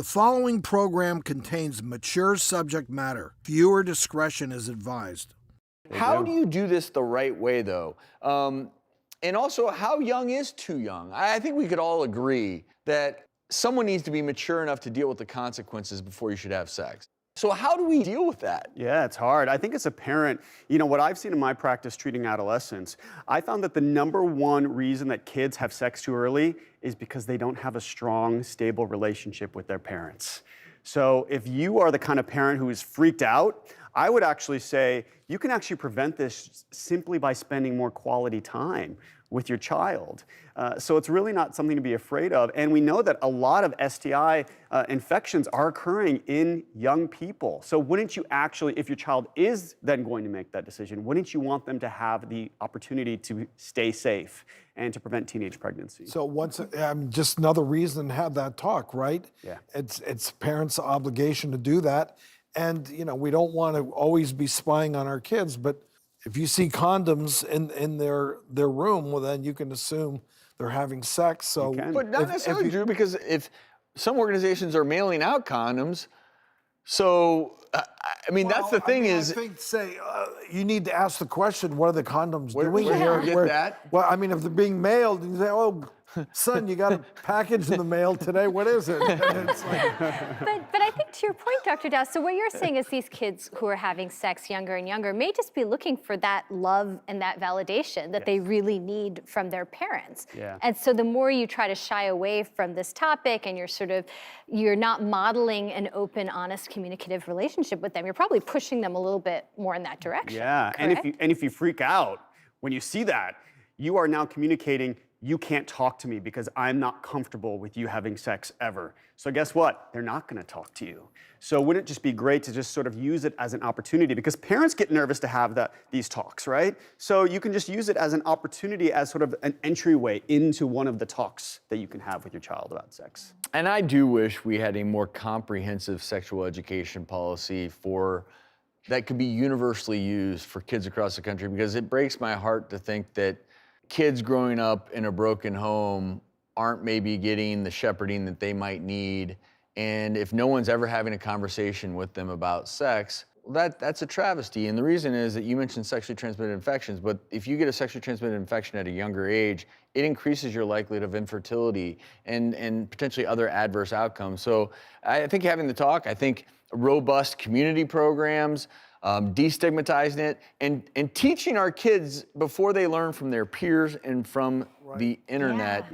The following program contains mature subject matter. Viewer discretion is advised. How do you do this the right way, though? And also, how young is too young? I think we could all agree that someone needs to be mature enough to deal with the consequences before you should have sex. So how do we deal with that? Yeah, it's hard. I think as a parent, what I've seen in my practice treating adolescents, I found that the #1 reason that kids have sex too early is because they don't have a strong, stable relationship with their parents. So if you are the kind of parent who is freaked out, I would actually say you can actually prevent this simply by spending more quality time with your child. So it's really not something to be afraid of. And we know that a lot of STI infections are occurring in young people. So wouldn't you actually, if your child is then going to make that decision, wouldn't you want them to have the opportunity to stay safe and to prevent teenage pregnancy? So just another reason to have that talk, right? Yeah. It's parents' obligation to do that. And, we don't want to always be spying on our kids, but if you see condoms in their room, well, then you can assume they're having sex. So, But not necessarily, Drew, because if some organizations are mailing out condoms, so, that's the thing is... I think, you need to ask the question, what are the condoms doing where here? do you get that? Well, if they're being mailed, you say, oh, son, you got a package in the mail today, what is it? And it's like... But I think to your point, Dr. Dow, so what you're saying is these kids who are having sex younger and younger may just be looking for that love and that validation that they really need from their parents. Yeah. And so the more you try to shy away from this topic and you're not modeling an open, honest, communicative relationship with them, you're probably pushing them a little bit more in that direction. Yeah, correct? and if you freak out when you see that, you are now communicating, you can't talk to me because I'm not comfortable with you having sex ever. So guess what? They're not gonna talk to you. So wouldn't it just be great to just sort of use it as an opportunity? Because parents get nervous to have these talks, right? So you can just use it as an opportunity, as sort of an entryway into one of the talks that you can have with your child about sex. And I do wish we had a more comprehensive sexual education policy that could be universally used for kids across the country, because it breaks my heart to think that kids growing up in a broken home aren't maybe getting the shepherding that they might need. And if no one's ever having a conversation with them about sex, that's a travesty. And the reason is that you mentioned sexually transmitted infections, but if you get a sexually transmitted infection at a younger age, it increases your likelihood of infertility and potentially other adverse outcomes. So I think having the talk, I think robust community programs, destigmatizing it, and teaching our kids before they learn from their peers and from the internet